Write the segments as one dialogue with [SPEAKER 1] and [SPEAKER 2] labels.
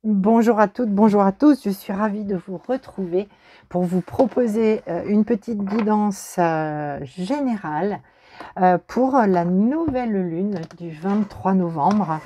[SPEAKER 1] Bonjour à toutes, bonjour à tous. Je suis ravie de vous retrouver pour vous proposer une petite guidance générale pour la nouvelle lune du 23 novembre.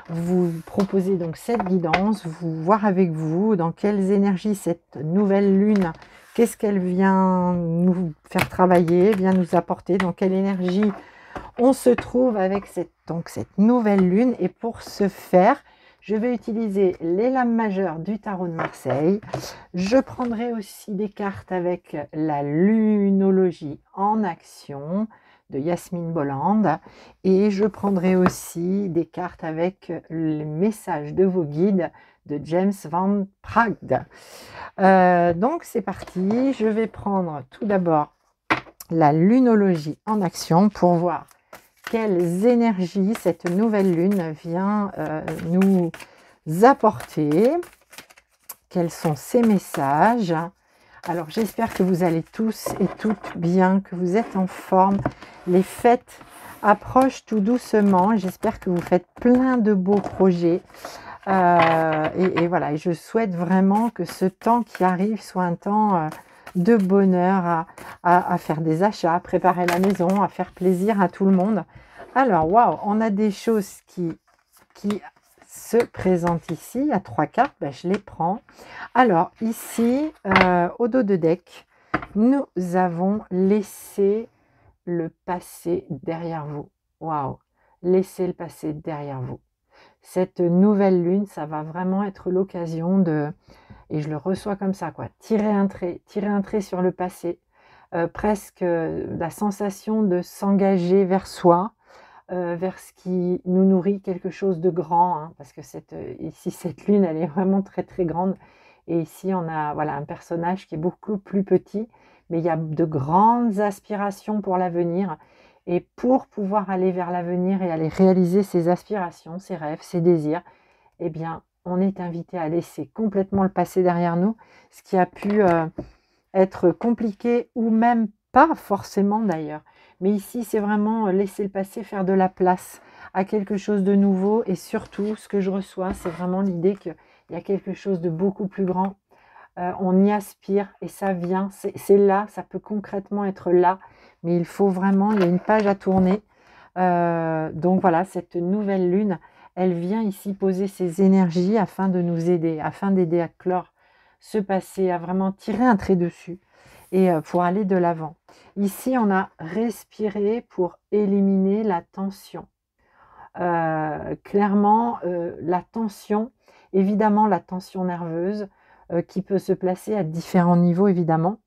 [SPEAKER 1] Vous proposez donc cette guidance, vous voir avec vous dans quelles énergies cette nouvelle lune, qu'est-ce qu'elle vient nous faire travailler, vient nous apporter, dans quelle énergie on se trouve avec cette nouvelle lune. Et pour ce faire, je vais utiliser les lames majeures du tarot de Marseille. Je prendrai aussi des cartes avec la lunologie en action de Yasmine Bolland. Et je prendrai aussi des cartes avec les messages de vos guides de James Van Praagh. Donc c'est parti. Je vais prendre tout d'abord la lunologie en action pour voir quelles énergies cette nouvelle lune vient nous apporter, quels sont ces messages. Alors j'espère que vous allez tous et toutes bien, que vous êtes en forme. Les fêtes approchent tout doucement, j'espère que vous faites plein de beaux projets. Et voilà, et je souhaite vraiment que ce temps qui arrive soit un temps de bonheur, à faire des achats, à préparer la maison, à faire plaisir à tout le monde. Alors, waouh, on a des choses qui se présentent ici. Il y a 3 cartes, ben, je les prends. Alors, ici, au dos de deck, nous avons laissé le passé derrière vous. Waouh, laissez le passé derrière vous. Cette nouvelle lune, ça va vraiment être l'occasion de, et je le reçois comme ça, quoi, tirer un trait sur le passé, presque la sensation de s'engager vers soi, vers ce qui nous nourrit, quelque chose de grand, hein, parce que ici, cette lune, elle est vraiment très très grande. Et ici, on a voilà, un personnage qui est beaucoup plus petit, mais il y a de grandes aspirations pour l'avenir. Et pour pouvoir aller vers l'avenir et aller réaliser ses aspirations, ses rêves, ses désirs, eh bien, on est invité à laisser complètement le passé derrière nous, ce qui a pu être compliqué ou même pas forcément d'ailleurs. Mais ici, c'est vraiment laisser le passé, faire de la place à quelque chose de nouveau. Et surtout, ce que je reçois, c'est vraiment l'idée qu'il y a quelque chose de beaucoup plus grand. On y aspire et ça vient, c'est là, ça peut concrètement être là. Mais il faut vraiment, il y a une page à tourner. Donc voilà, cette nouvelle lune, elle vient ici poser ses énergies afin de nous aider, afin d'aider à clore ce passé, à vraiment tirer un trait dessus et pour aller de l'avant. Ici, on a respiré pour éliminer la tension. Clairement, la tension, évidemment la tension nerveuse, qui peut se placer à différents niveaux, évidemment,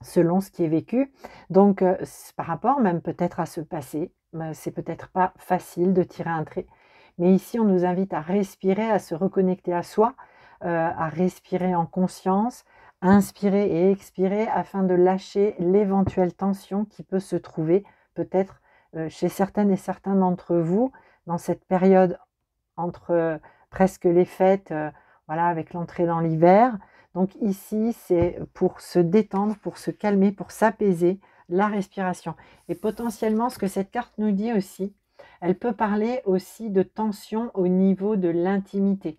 [SPEAKER 1] selon ce qui est vécu. Donc, par rapport même peut-être à ce passé, c'est peut-être pas facile de tirer un trait. Mais ici, on nous invite à respirer, à se reconnecter à soi, à respirer en conscience, inspirer et expirer afin de lâcher l'éventuelle tension qui peut se trouver peut-être chez certaines et certains d'entre vous dans cette période entre presque les fêtes, voilà, avec l'entrée dans l'hiver. Donc ici, c'est pour se détendre, pour se calmer, pour s'apaiser, la respiration. Et potentiellement, ce que cette carte nous dit aussi, elle peut parler aussi de tension au niveau de l'intimité,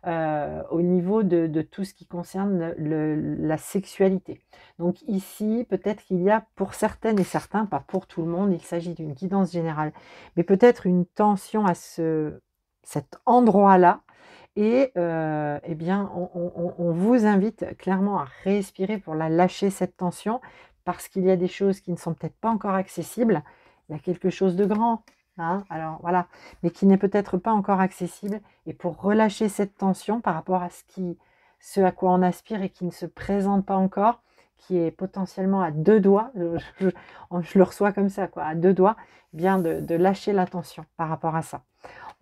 [SPEAKER 1] au niveau de tout ce qui concerne la sexualité. Donc ici, peut-être qu'il y a pour certaines et certains, pas pour tout le monde, il s'agit d'une guidance générale, mais peut-être une tension à cet endroit-là. Et eh bien, on vous invite clairement à respirer pour la lâcher, cette tension, parce qu'il y a des choses qui ne sont peut-être pas encore accessibles. Il y a quelque chose de grand, hein, alors voilà, mais qui n'est peut-être pas encore accessible. Et pour relâcher cette tension par rapport à ce à quoi on aspire et qui ne se présente pas encore, qui est potentiellement à 2 doigts, je le reçois comme ça, quoi, à 2 doigts, eh bien de lâcher la tension par rapport à ça.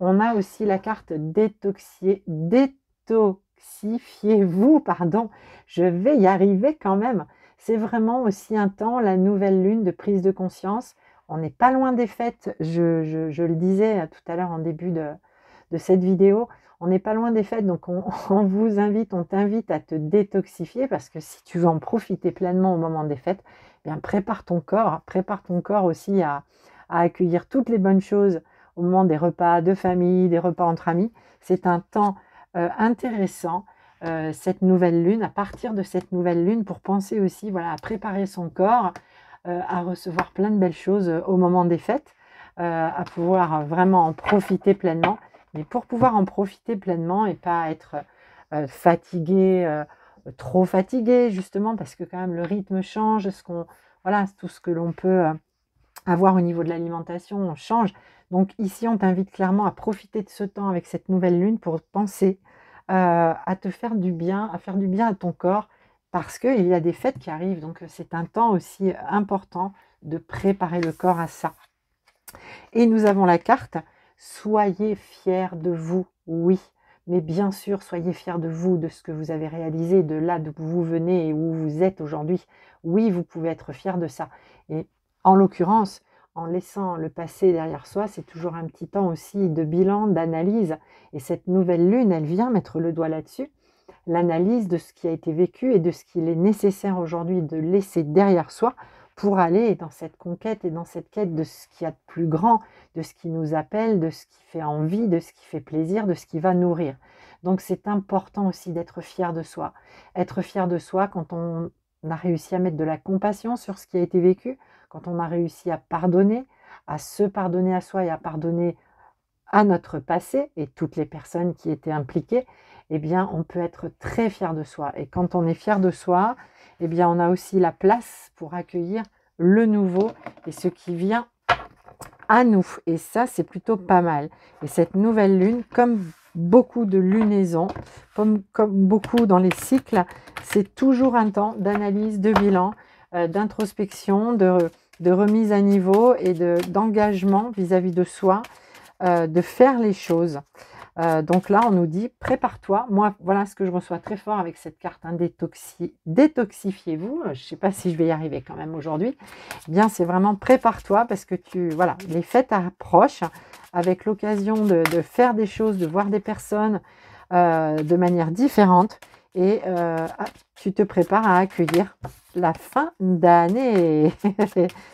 [SPEAKER 1] On a aussi la carte détoxifiez-vous, pardon, je vais y arriver quand même. C'est vraiment aussi un temps, la nouvelle lune, de prise de conscience. On n'est pas loin des fêtes, je le disais tout à l'heure en début de cette vidéo, on n'est pas loin des fêtes, donc on vous invite, on t'invite à te détoxifier, parce que si tu veux en profiter pleinement au moment des fêtes, eh bien prépare ton corps aussi à accueillir toutes les bonnes choses au moment des repas de famille, des repas entre amis. C'est un temps intéressant, cette nouvelle lune, à partir de cette nouvelle lune, pour penser aussi, voilà, à préparer son corps, à recevoir plein de belles choses au moment des fêtes, à pouvoir vraiment en profiter pleinement. Mais pour pouvoir en profiter pleinement et pas être fatigué, trop fatigué, justement, parce que quand même le rythme change, voilà, tout ce que l'on peut avoir au niveau de l'alimentation change. Donc ici, on t'invite clairement à profiter de ce temps avec cette nouvelle lune pour penser à te faire du bien, à faire du bien à ton corps, parce qu'il y a des fêtes qui arrivent. Donc c'est un temps aussi important de préparer le corps à ça. Et nous avons la carte soyez fiers de vous, oui. Mais bien sûr, soyez fiers de vous, de ce que vous avez réalisé, de là d'où vous venez et où vous êtes aujourd'hui. Oui, vous pouvez être fiers de ça. Et en l'occurrence, en laissant le passé derrière soi, c'est toujours un petit temps aussi de bilan, d'analyse. Et cette nouvelle lune, elle vient mettre le doigt là-dessus. L'analyse de ce qui a été vécu et de ce qu'il est nécessaire aujourd'hui de laisser derrière soi pour aller dans cette conquête et dans cette quête de ce qu'il y a de plus grand, de ce qui nous appelle, de ce qui fait envie, de ce qui fait plaisir, de ce qui va nourrir. Donc c'est important aussi d'être fier de soi. Être fier de soi quand on a réussi à mettre de la compassion sur ce qui a été vécu, quand on a réussi à pardonner, à se pardonner à soi et à pardonner à notre passé et toutes les personnes qui étaient impliquées, eh bien, on peut être très fier de soi. Et quand on est fier de soi, eh bien, on a aussi la place pour accueillir le nouveau et ce qui vient à nous. Et ça, c'est plutôt pas mal. Et cette nouvelle lune, comme beaucoup de lunaisons, comme beaucoup dans les cycles, c'est toujours un temps d'analyse, de bilan, d'introspection, de remise à niveau et d'engagement vis-à-vis de soi, de faire les choses. Donc là, on nous dit prépare-toi. Moi, voilà ce que je reçois très fort avec cette carte, hein, détoxifiez-vous. Je ne sais pas si je vais y arriver quand même aujourd'hui. Eh bien, c'est vraiment prépare-toi parce que voilà, les fêtes approchent avec l'occasion de faire des choses, de voir des personnes de manière différente et tu te prépares à accueillir la fin d'année,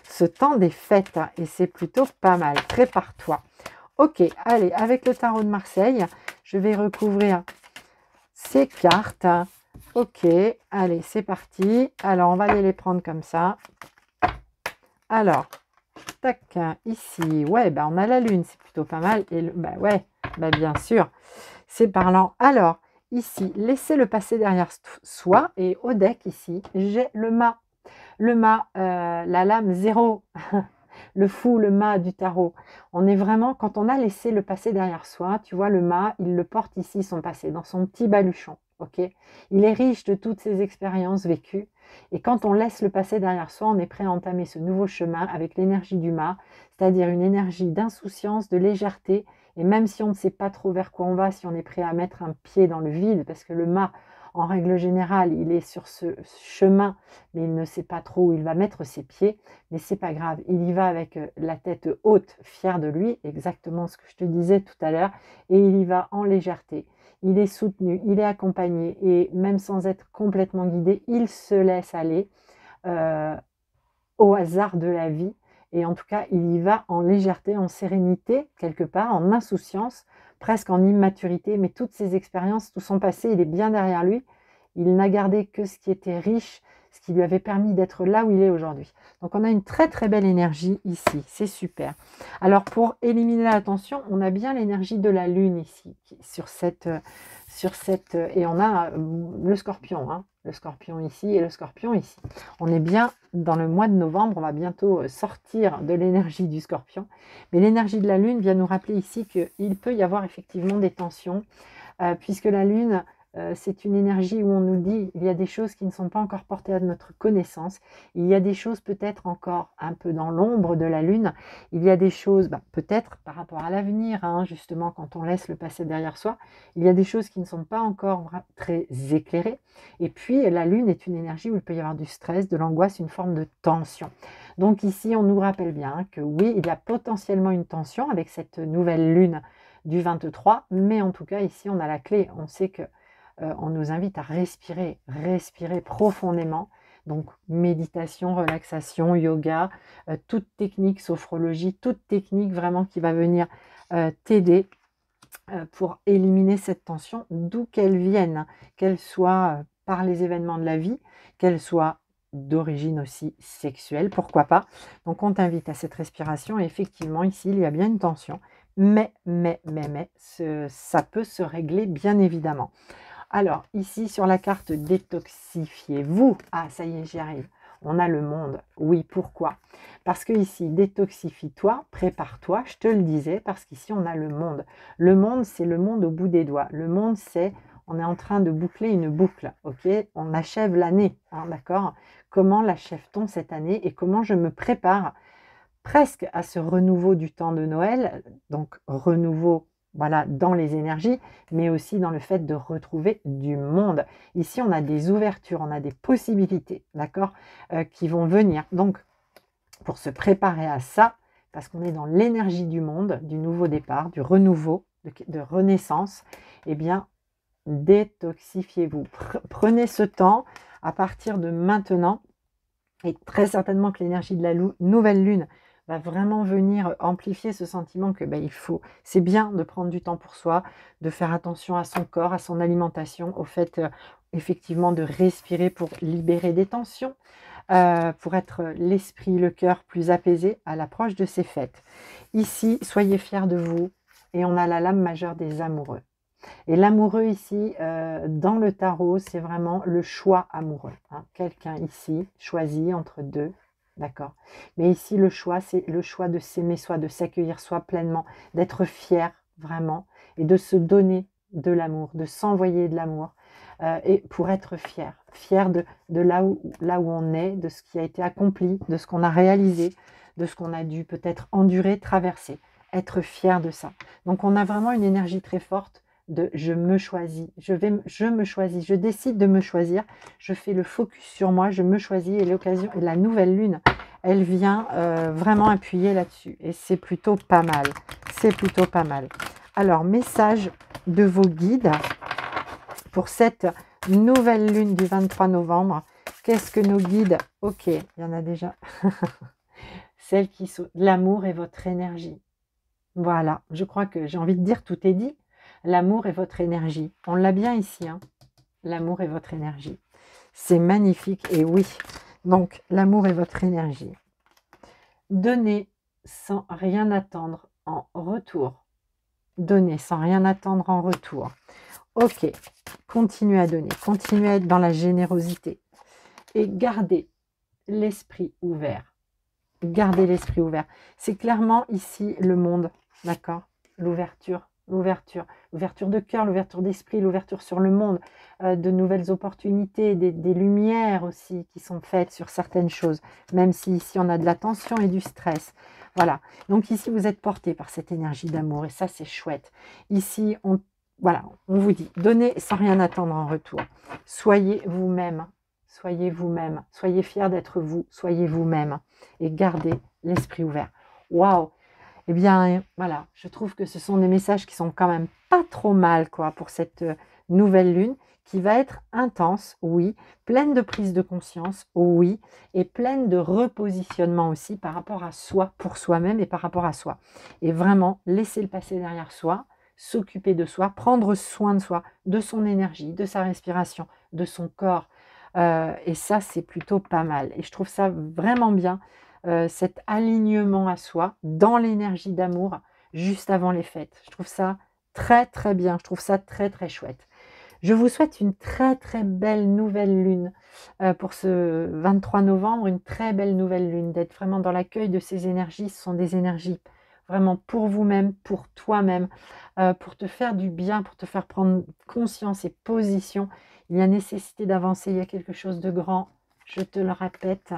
[SPEAKER 1] ce temps des fêtes et c'est plutôt pas mal. Prépare-toi. Ok, allez, avec le tarot de Marseille, je vais recouvrir ces cartes. Ok, allez, c'est parti. Alors, on va aller les prendre comme ça. Alors, tac, ici, ouais, bah, on a la lune, c'est plutôt pas mal. Et bah ouais, bah, bien sûr, c'est parlant. Alors, ici, laissez le passé derrière soi. Et au deck, ici, j'ai le mât. Le mât, la lame 0. Le fou, le mât du tarot. On est vraiment, quand on a laissé le passé derrière soi, tu vois, le mât, il le porte ici, son passé, dans son petit baluchon. Ok, il est riche de toutes ces expériences vécues. Et quand on laisse le passé derrière soi, on est prêt à entamer ce nouveau chemin avec l'énergie du mât, c'est-à-dire une énergie d'insouciance, de légèreté. Et même si on ne sait pas trop vers quoi on va, si on est prêt à mettre un pied dans le vide, parce que le mât, en règle générale, il est sur ce chemin, mais il ne sait pas trop où il va mettre ses pieds. Mais c'est pas grave, il y va avec la tête haute, fier de lui, exactement ce que je te disais tout à l'heure, et il y va en légèreté. Il est soutenu, il est accompagné, et même sans être complètement guidé, il se laisse aller au hasard de la vie. Et en tout cas, il y va en légèreté, en sérénité, quelque part, en insouciance, presque en immaturité. Mais toutes ces expériences, tout son passé, il est bien derrière lui. Il n'a gardé que ce qui était riche, ce qui lui avait permis d'être là où il est aujourd'hui. Donc on a une très très belle énergie ici, c'est super. Alors pour éliminer la tension, on a bien l'énergie de la lune ici, sur cette et on a le scorpion, hein, le scorpion ici et le scorpion ici. On est bien dans le mois de novembre, on va bientôt sortir de l'énergie du scorpion, mais l'énergie de la lune vient nous rappeler ici qu'il peut y avoir effectivement des tensions, puisque la lune, c'est une énergie où on nous dit il y a des choses qui ne sont pas encore portées à notre connaissance, il y a des choses peut-être encore un peu dans l'ombre de la lune, il y a des choses peut-être par rapport à l'avenir, hein, justement quand on laisse le passé derrière soi, il y a des choses qui ne sont pas encore très éclairées, et puis la lune est une énergie où il peut y avoir du stress, de l'angoisse, une forme de tension. Donc ici on nous rappelle bien que oui, il y a potentiellement une tension avec cette nouvelle lune du 23, mais en tout cas ici on a la clé, on sait que on nous invite à respirer profondément. Donc méditation, relaxation, yoga, toute technique, sophrologie, toute technique vraiment qui va venir t'aider pour éliminer cette tension, d'où qu'elle vienne, qu'elle soit par les événements de la vie, qu'elle soit d'origine aussi sexuelle, pourquoi pas. Donc on t'invite à cette respiration et effectivement ici il y a bien une tension, mais ça peut se régler bien évidemment. Alors ici sur la carte détoxifiez-vous, ah ça y est j'y arrive, on a le monde, oui pourquoi? Parce que ici détoxifie-toi, prépare-toi, je te le disais, parce qu'ici on a le monde c'est le monde au bout des doigts, le monde c'est on est en train de boucler une boucle, ok, on achève l'année, hein, d'accord, comment l'achève-t-on cette année et comment je me prépare presque à ce renouveau du temps de Noël, donc renouveau voilà, dans les énergies, mais aussi dans le fait de retrouver du monde. Ici, on a des ouvertures, on a des possibilités, d'accord, qui vont venir. Donc, pour se préparer à ça, parce qu'on est dans l'énergie du monde, du nouveau départ, du renouveau, de renaissance, eh bien, détoxifiez-vous. Prenez ce temps à partir de maintenant, et très certainement que l'énergie de la nouvelle lune va vraiment venir amplifier ce sentiment que il faut, c'est bien de prendre du temps pour soi, de faire attention à son corps, à son alimentation, au fait effectivement de respirer pour libérer des tensions, pour être l'esprit, le cœur plus apaisé à l'approche de ces fêtes. Ici, soyez fiers de vous et on a la lame majeure des amoureux. Et l'amoureux ici, dans le tarot, c'est vraiment le choix amoureux. Hein. Quelqu'un ici choisit entre deux, d'accord. Mais ici, le choix, c'est le choix de s'aimer soi, de s'accueillir soi pleinement, d'être fier vraiment et de se donner de l'amour, de s'envoyer de l'amour. Et pour être fier, fier de là où on est, de ce qui a été accompli, de ce qu'on a réalisé, de ce qu'on a dû peut-être endurer, traverser. Être fier de ça. Donc on a vraiment une énergie très forte de je me choisis, je me choisis, je décide de me choisir, je fais le focus sur moi, je me choisis et l'occasion, la nouvelle lune, elle vient vraiment appuyer là-dessus et c'est plutôt pas mal, c'est plutôt pas mal. Alors, message de vos guides pour cette nouvelle lune du 23 novembre, qu'est-ce que nos guides, ok, il y en a déjà, celles qui sont, l'amour est votre énergie. Voilà, je crois que j'ai envie de dire tout est dit. L'amour est votre énergie. On l'a bien ici, hein. L'amour est votre énergie. C'est magnifique et oui. Donc, l'amour est votre énergie. Donnez sans rien attendre en retour. Donnez sans rien attendre en retour. Ok, continuez à donner. Continuez à être dans la générosité. Et gardez l'esprit ouvert. Gardez l'esprit ouvert. C'est clairement ici le monde, d'accord? L'ouverture, l'ouverture de cœur, l'ouverture d'esprit, l'ouverture sur le monde, de nouvelles opportunités, des lumières aussi qui sont faites sur certaines choses, même si ici on a de la tension et du stress. Voilà, donc ici vous êtes porté par cette énergie d'amour et ça c'est chouette. Ici, voilà, on vous dit, donnez sans rien attendre en retour. Soyez vous-même. Soyez vous-même, soyez fiers d'être vous, soyez vous-même et gardez l'esprit ouvert. Waouh! Eh bien, voilà, je trouve que ce sont des messages qui sont quand même pas trop mal quoi, pour cette nouvelle lune qui va être intense, oui, pleine de prise de conscience, oui, et pleine de repositionnement aussi par rapport à soi, pour soi-même et par rapport à soi. Et vraiment, laisser le passé derrière soi, s'occuper de soi, prendre soin de soi, de son énergie, de sa respiration, de son corps, et ça, c'est plutôt pas mal. Et je trouve ça vraiment bien, cet alignement à soi, dans l'énergie d'amour, juste avant les fêtes. Je trouve ça très, très bien. Je trouve ça très, très chouette. Je vous souhaite une très, très belle nouvelle lune pour ce 23 novembre. Une très belle nouvelle lune, d'être vraiment dans l'accueil de ces énergies. Ce sont des énergies vraiment pour vous-même, pour toi-même, pour te faire du bien, pour te faire prendre conscience et position. Il y a nécessité d'avancer, il y a quelque chose de grand, je te le répète,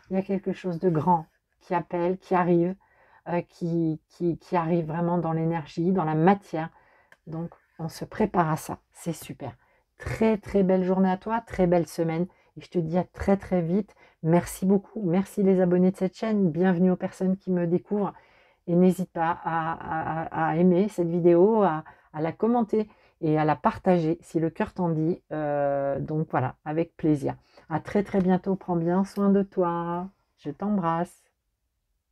[SPEAKER 1] il y a quelque chose de grand qui appelle, qui arrive, qui arrive vraiment dans l'énergie, dans la matière. Donc, on se prépare à ça, c'est super. Très, très belle journée à toi, très belle semaine. Et je te dis à très, très vite. Merci beaucoup, merci les abonnés de cette chaîne. Bienvenue aux personnes qui me découvrent. Et n'hésite pas à aimer cette vidéo, à la commenter et à la partager si le cœur t'en dit. Donc voilà, avec plaisir. À très très bientôt, prends bien soin de toi. Je t'embrasse.